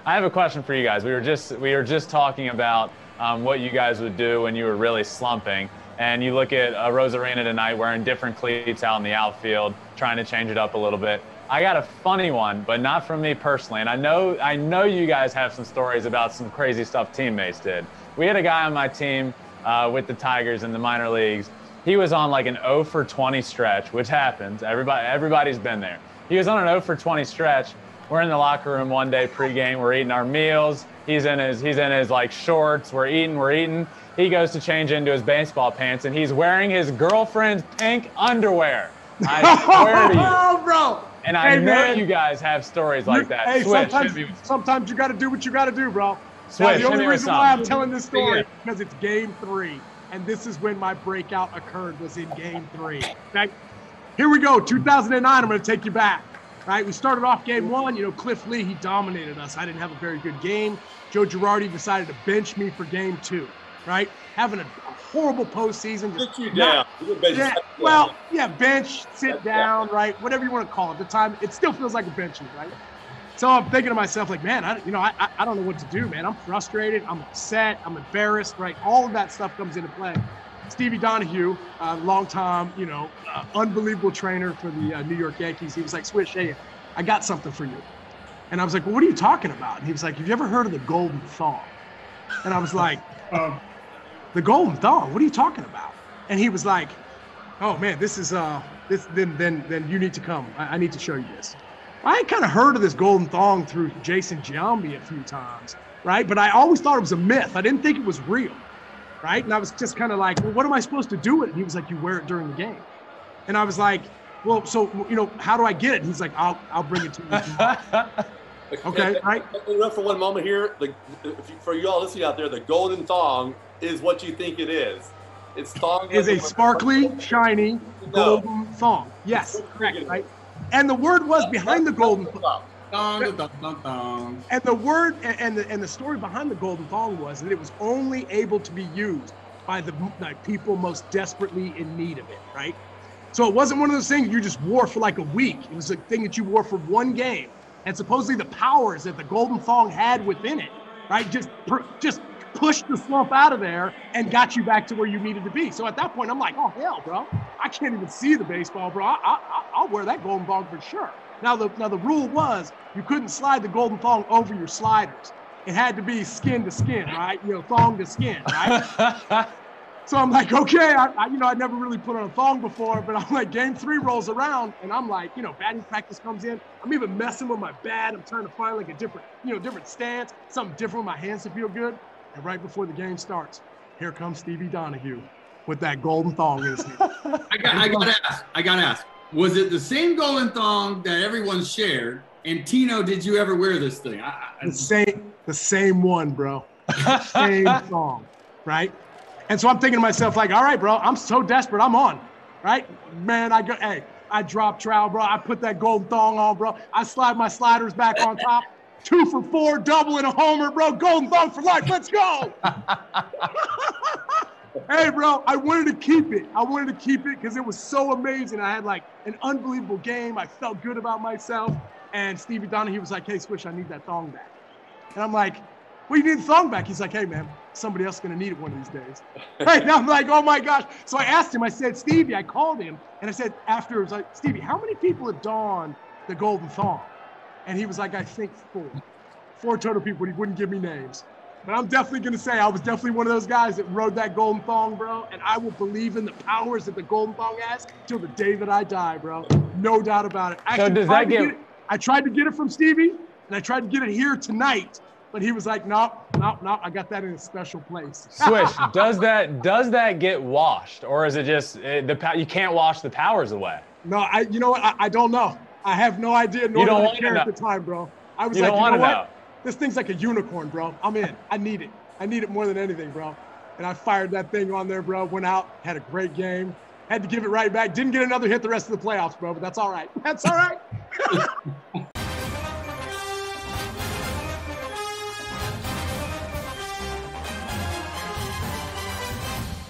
I have a question for you guys. We were just talking about what you guys would do when you were really slumping, and you look at Rosarina tonight wearing different cleats out in the outfield, trying to change it up a little bit. I got a funny one, but not from me personally. And I know you guys have some stories about some crazy stuff teammates did. We had a guy on my team with the Tigers in the minor leagues. He was on like an 0 for 20 stretch, which happens. Everybody's been there. He was on an 0 for 20 stretch. We're in the locker room one day pregame. We're eating our meals. He's in his like shorts. We're eating. He goes to change into his baseball pants, and he's wearing his girlfriend's pink underwear. I swear to you. Oh, bro. And I know you guys have stories like that. Hey, Switch, sometimes you got to do what you got to do, bro. Switch, the only reason why I'm telling this story Yeah. is because it's game 3, and this is when my breakout occurred, was in game 3. Okay? Here we go, 2009, I'm going to take you back. Right, we started off game 1. You know, Cliff Lee, he dominated us. I didn't have a very good game. Joe Girardi decided to bench me for game 2. Right, having a horrible postseason. Sit you down. Bench, sit down, right, whatever you want to call it. At the time, it still feels like a benching, right? So I'm thinking to myself, like, man, I don't know what to do, man. I'm frustrated. I'm upset. I'm embarrassed, right? All of that stuff comes into play. Stevie Donahue, long-time, unbelievable trainer for the New York Yankees. He was like, Swish, hey, I got something for you. And I was like, well, what are you talking about? And he was like, have you ever heard of the Golden Thong? And I was like, the Golden Thong? What are you talking about? And he was like, oh, man, this is then you need to come. I need to show you this. I had kind of heard of this Golden Thong through Jason Giambi a few times, right? But I always thought it was a myth. I didn't think it was real. Right? And I was just kind of like, well, what am I supposed to do with it? And he was like, you wear it during the game. And I was like, well, so, how do I get it? And he's like, I'll bring it to you. Okay, right? For one moment here, for you all listening out there, the Golden Thong is what you think it is. It's thong. Is a sparkly, shiny, golden thong. Yes, correct, right? And the word was behind the golden thong. And the word and the story behind the Golden Thong was that it was only able to be used by the people most desperately in need of it, right? So it wasn't one of those things you just wore for like a week. It was a thing that you wore for one game. And supposedly the powers that the Golden Thong had within it, right, just pushed the slump out of there and got you back to where you needed to be. So at that point, I'm like, oh, hell, bro. I can't even see the baseball, bro. I'll wear that Golden Thong for sure. Now the rule was you couldn't slide the Golden Thong over your sliders. It had to be skin to skin, right? Thong to skin, right? So I'm like, okay, I never really put on a thong before, but I'm like, game 3 rolls around, and I'm like, batting practice comes in. I'm even messing with my bat. I'm trying to find like a different stance, something different with my hands to feel good. And right before the game starts, here comes Stevie Donahue with that Golden Thong in his hand. I gotta ask. Was it the same Golden Thong that everyone shared? And Tino, did you ever wear this thing? The same one, bro. Same thong, right? And so I'm thinking to myself, like, all right, bro, I'm so desperate, I'm on, right? Man, I drop trowel, bro. I put that Golden Thong on, bro. I slide my sliders back on top. 2 for 4, double and a homer, bro. Golden Thong for life. Let's go. Hey, bro, I wanted to keep it. I wanted to keep it because it was so amazing. I had like an unbelievable game. I felt good about myself. And Stevie Donahue was like, hey, Swish, I need that thong back. And I'm like, well, you need the thong back? He's like, hey, man, somebody else is going to need it one of these days. Right? And I'm like, oh, my gosh. So I asked him, I said, Stevie, I called him. And I said, after, I was like, Stevie, how many people have donned the Golden Thong? And he was like, I think 4. 4 total people. He wouldn't give me names. But I'm definitely going to say I was definitely one of those guys that rode that Golden Thong, bro. And I will believe in the powers that the Golden Thong has till the day that I die, bro. No doubt about it. I tried to get it from Stevie, and I tried to get it here tonight. But he was like, no, I got that in a special place. Swish, does that get washed? Or is it just you can't wash the powers away? No, I don't know. I have no idea. Nor did I care at the time, bro. I was like, you know what? This thing's like a unicorn, bro. I'm in. I need it. I need it more than anything, bro. And I fired that thing on there, bro. Went out, had a great game. Had to give it right back. Didn't get another hit the rest of the playoffs, bro, but that's all right. That's all right.